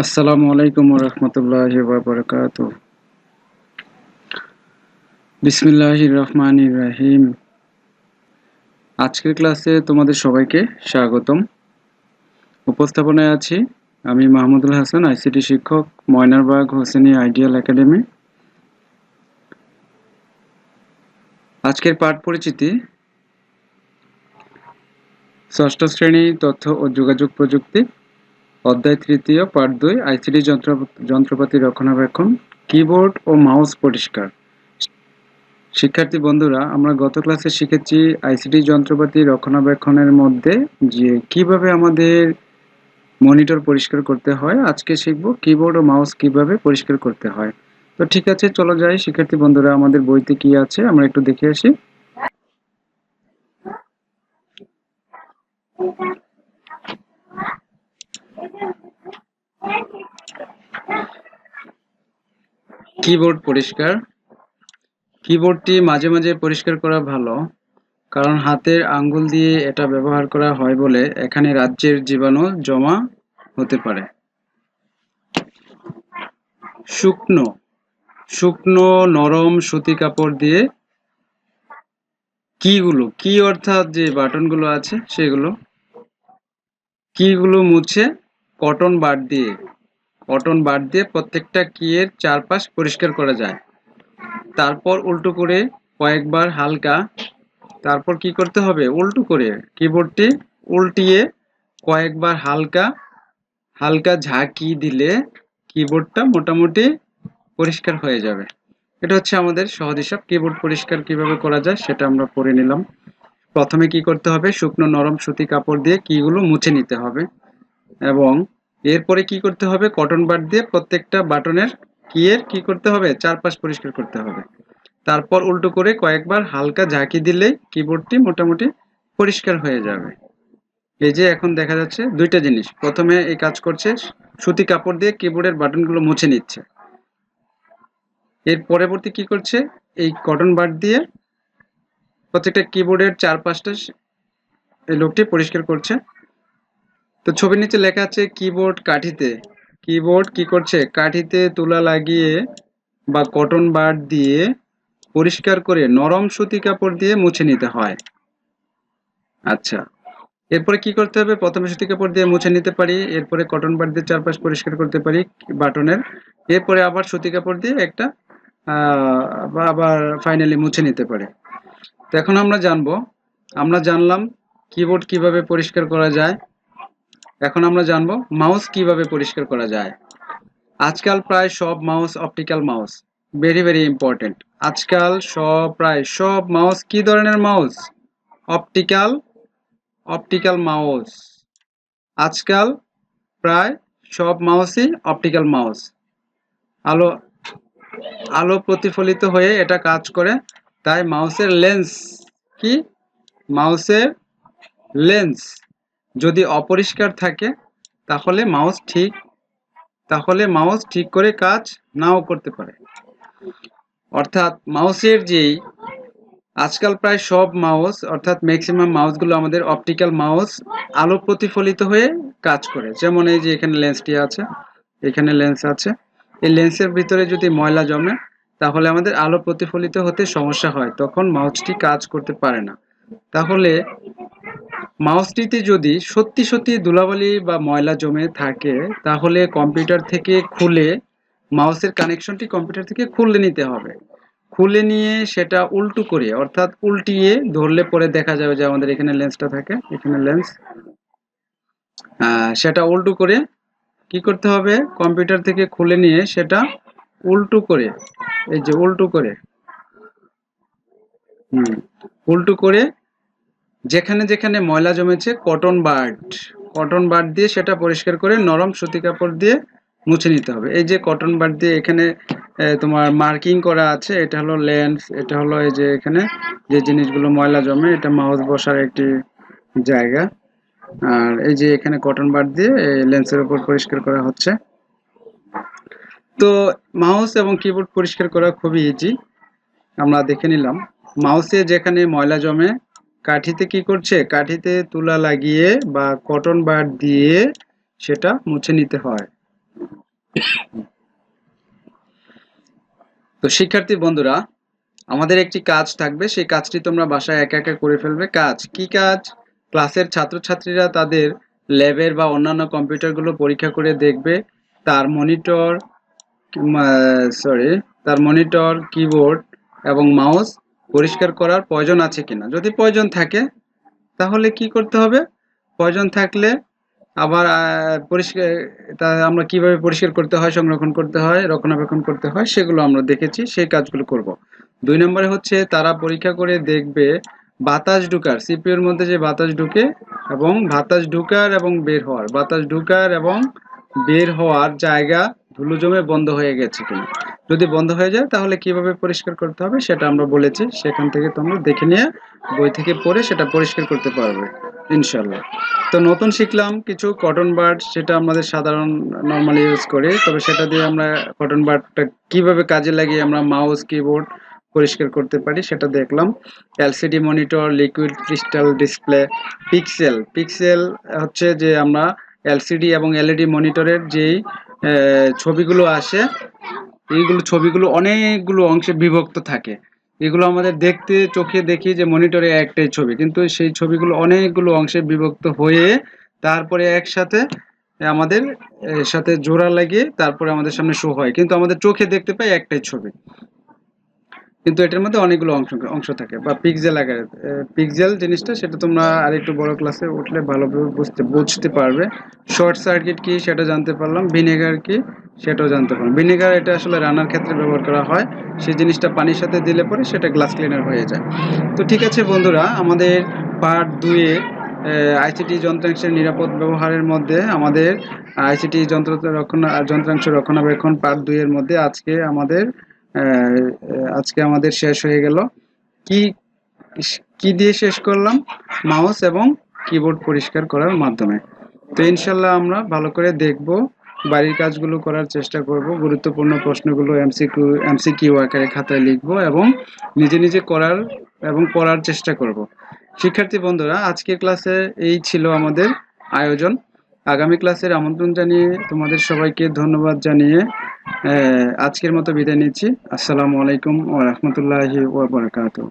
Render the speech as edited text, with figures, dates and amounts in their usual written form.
আসসালামু আলাইকুম ওয়া রাহমাতুল্লাহি ওয়া বারাকাতুহু। বিসমিল্লাহির রহমানির রহিম। আজকের ক্লাসে তোমাদের সবাইকে স্বাগতম। উপস্থাপনায় আছি আমি মাহমুদুল হাসান, আইসিটি শিক্ষক, ময়নারবাগ হোসেনি আইডিয়াল একাডেমি। আজকের পাঠ পরিচিতি, ষষ্ঠ শ্রেণী তথ্য ও যোগাযোগ প্রযুক্তি, অধ্যায় তৃতীয়, পাঠ 2, আইসিটি যন্ত্রপাতি রক্ষণাবেক্ষণ, কিবোর্ড ও মাউস পরিষ্কার। শিক্ষার্থী বন্ধুরা, আমরা গত ক্লাসে শিখেছি আইসিটি যন্ত্রপাতি রক্ষণাবেক্ষণের মধ্যে যে কিভাবে আমাদের মনিটর পরিষ্কার করতে হয়। আজকে শিখব কিবোর্ড ও মাউস কিভাবে পরিষ্কার করতে হয়। তো ঠিক আছে, চলো যাই শিক্ষার্থী বন্ধুরা, আমাদের বইতে কি আছে আমরা একটু দেখে আসি। কিবোর্ড পরিষ্কার। কিবোর্ডটি মাঝে মাঝে পরিষ্কার করা ভালো, কারণ হাতের আঙ্গুল দিয়ে এটা ব্যবহার করা হয় বলে এখানে রাজ্যের জীবাণু জমা হতে পারে। শুকনো শুকনো নরম সুতি কাপড় দিয়ে কি অর্থাৎ যে বাটনগুলো আছে সেগুলো কিগুলো মুছে কটন বার দিয়ে প্রত্যেকটা কিয়ের চারপাশ পরিষ্কার করা যায়। তারপর উল্টো করে কয়েকবার তারপর কি করতে হবে, উল্টো করে কিবোর্ডটি উল্টিয়ে কয়েকবার হালকা হালকা ঝাঁকি দিলে কিবোর্ডটা মোটামুটি পরিষ্কার হয়ে যাবে। এটা হচ্ছে আমাদের সহজ হিসাব। কিবোর্ড পরিষ্কার কিভাবে করা যায় সেটা আমরা পড়ে নিলাম। প্রথমে কি করতে হবে, শুকনো নরম সুতি কাপড় দিয়ে কিগুলো মুছে নিতে হবে এবং এরপরে কি করতে হবে, কটন বাড দিয়ে প্রত্যেকটা বাটনের কিয়ের কি করতে হবে, চারপাশ পরিষ্কার করতে হবে। তারপর উল্টো করে কয়েকবার হালকা ঝাঁকি দিলেই কিবোর্ডটি মোটামুটি পরিষ্কার হয়ে যাবে। এই যে এখন দেখা যাচ্ছে দুইটা জিনিস, প্রথমে এই কাজ করছে সুতি কাপড় দিয়ে কিবোর্ডের বাটনগুলো মুছে নিচ্ছে, এর পরবর্তী কি করছে, এই কটন বাড দিয়ে প্রত্যেকটা কিবোর্ডের চারপাশটা এই লোকটি পরিষ্কার করছে। তো ছবির নিচে লেখা আছে কিবোর্ড কি করছে, কাঠিতে তুলা লাগিয়ে বা কটন বাড দিয়ে পরিষ্কার করে নরম সুতি কাপড় দিয়ে মুছে নিতে হয়। আচ্ছা, এরপরে কি করতে হবে, প্রথমে সুতি কাপড় দিয়ে মুছে নিতে পারি, এরপরে কটন বাড দিয়ে চারপাশ পরিষ্কার করতে পারি বাটনের, এরপরে আবার সুতি কাপড় দিয়ে একটা বা আবার ফাইনালি মুছে নিতে পারি। তো এখন আমরা জানলাম কিবোর্ড কিভাবে পরিষ্কার করা যায়। এখন আমরা জানবো মাউস কিভাবে পরিষ্কার করা যায়। আজকাল প্রায় সব mouse optical mouse, very very important. আজকাল প্রায় সব মাউস কি ধরনের মাউস, অপটিক্যাল অপটিক্যাল মাউস। আজকাল প্রায় সব মাউসই অপটিক্যাল মাউস। আলো আলো প্রতিফলিত হয়ে এটা কাজ করে, তাই মাউসের লেন্স যদি অপরিষ্কার থাকে তাহলে মাউস ঠিক করে কাজ নাও করতে পারে। অর্থাৎ আজকাল প্রায় সব মাউস অর্থাৎ ম্যাক্সিমাম মাউসগুলো আমাদের অপটিক্যাল মাউস, আলো প্রতিফলিত হয়ে কাজ করে। যেমন এই যে এখানে লেন্স আছে, এই লেন্সের ভিতরে যদি ময়লা জমে তাহলে আমাদের আলো প্রতিফলিত হতে সমস্যা হয়, তখন মাউসটি কাজ করতে পারে না। তাহলে মাউসটিতে যদি সত্যি সত্যি ধুলাবালি বা ময়লা জমে থাকে তাহলে মাউসের কানেকশনটি কম্পিউটার থেকে খুলে নিতে হবে। খুলে নিয়ে সেটা উল্টো করে অর্থাৎ উল্টিয়ে ধরলে পরে দেখা যাবে যে আমাদের এখানে লেন্সটা থাকে, এখানে লেন্স, সেটা উল্টো করে কি করতে হবে, কম্পিউটার থেকে খুলে নিয়ে সেটা উল্টো করে এই যে উল্টো করে যেখানে যেখানে ময়লা জমেছে কটন বাড দিয়ে সেটা পরিষ্কার করে নরম সুতি কাপড় দিয়ে মুছে নিতে হবে। এই যে কটন বাড দিয়ে এখানে তোমার মার্কিং করা আছে, এটা হলো লেন্স, এটা হলো এই যে এখানে যে জিনিসগুলো ময়লা জমে এটা মাউস বসার একটি জায়গা, আর এই যে এখানে কটন বাড দিয়ে লেন্সের উপর পরিষ্কার করা হচ্ছে। তো মাউস এবং কিবোর্ড পরিষ্কার করা খুবই ইজি, আমরা দেখে নিলাম। মাউসে যেখানে ময়লা জমে কাঠিতে তুলা লাগিয়ে বা কটন বাড দিয়ে সেটা মুছে নিতে হয়। তো শিক্ষার্থী বন্ধুরা, আমাদের একটি কাজ থাকবে, সেই কাজটি তোমরা বাসায় একা একা করে ফেলবে। কাজ কি? কাজ ক্লাসের ছাত্রছাত্রীরা তাদের ল্যাবের বা অন্যান্য কম্পিউটারগুলো পরীক্ষা করে দেখবে তার মনিটর তার মনিটর, কিবোর্ড এবং মাউস পরিষ্কার করার প্রয়োজন আছে কিনা। যদি প্রয়োজন থাকে তাহলে কি করতে হবে? প্রয়োজন থাকলে আবার পরিষ্কার, তা আমরা কিভাবে পরিষ্কার করতে হয়, সংরক্ষণ করতে হয়, রক্ষণাবেক্ষণ করতে হয়, সেগুলো আমরা দেখেছি, সেই কাজগুলো করব। 2 নম্বরে হচ্ছে তারা পরীক্ষা করে দেখবে বাতাস ঢুকার, সিপিইউর মধ্যে যে বাতাস ঢুকে এবং বাতাস ঢুকার এবং বের হওয়ার, বাতাস ঢুকার এবং বের হওয়ার জায়গা ধুলো জমে বন্ধ হয়ে গেছে কিনা। যদি বন্ধ হয়ে যায় তাহলে কিভাবে পরিষ্কার করতে হবে সেটা আমরা বলেছি, সেখান থেকে তোমরা দেখে নিয়ে বই থেকে পড়ে সেটা পরিষ্কার করতে পারবে ইনশাল্লাহ। তো নতুন শিখলাম কিছু কটন বাড, সেটা আমাদের সাধারণ নর্মালি ইউজ করি, তবে সেটা দিয়ে আমরা কটন বাডটা কিভাবে কাজে লাগিয়ে আমরা মাউস কিবোর্ড পরিষ্কার করতে পারি সেটা দেখলাম। LCD monitor, liquid crystal display, pixel. Pixel হচ্ছে যে আমরা এলসিডি এবং এলইডি মনিটরের যেই ছবিগুলো আসে, এইগুলো ছবিগুলো অনেকগুলো অংশে বিভক্ত থাকে। এগুলো আমাদের দেখতে চোখে দেখি যে মনিটরে একটাই ছবি, কিন্তু সেই ছবিগুলো অনেকগুলো অংশে বিভক্ত হয়ে তারপরে একসাথে আমাদের সাথে জোড়া লাগিয়ে তারপরে আমাদের সামনে শো হয়, কিন্তু আমাদের চোখে দেখতে পাই একটাই ছবি, কিন্তু এটার মধ্যে অনেকগুলো অংশ অংশ থাকে বা পিক্সেল আকারে। পিক্সেল জিনিসটা সেটা তোমরা আরেকটু বড় ক্লাসে উঠলে ভালোভাবে বুঝতে পারবে। শর্ট সার্কিট কি সেটা জানতে পারলাম, ভিনেগার কি সেটাও জানতে পারলাম। ভিনেগার এটা আসলে রান্নার ক্ষেত্রে ব্যবহার করা হয়, সেই জিনিসটা পানির সাথে দিলে পরে সেটা গ্লাস ক্লিনার হয়ে যায়। তো ঠিক আছে বন্ধুরা, আমাদের পার্ট 2-এ আইসিটি যন্ত্রাংশের নিরাপদ ব্যবহারের মধ্যে আমাদের আইসিটি যন্ত্রাংশ রক্ষণাবেক্ষণ পার্ট 2-এর মধ্যে আজকে আমাদের শেষ হয়ে গেল। কি কি দিয়ে শেষ করলাম? মাউস এবং কিবোর্ড পরিষ্কার করার মাধ্যমে। তো ইনশাল্লাহ আমরা ভালো করে দেখব, বাড়ির কাজগুলো করার চেষ্টা করব, গুরুত্বপূর্ণ প্রশ্নগুলো এমসিকিউ আকারে খাতায় লিখব এবং নিজে নিজে করার এবং পড়ার চেষ্টা করব। শিক্ষার্থী বন্ধুরা, আজকের ক্লাসে এই ছিল আমাদের আয়োজন। আগামী ক্লাসের আমন্ত্রণ জানিয়ে তোমাদের সবাইকে ধন্যবাদ জানিয়ে আজকের মতো বিদায় নিচ্ছি। আসসালামু আলাইকুম ওয়া রাহমাতুল্লাহি ওয়া বারাকাতুহু।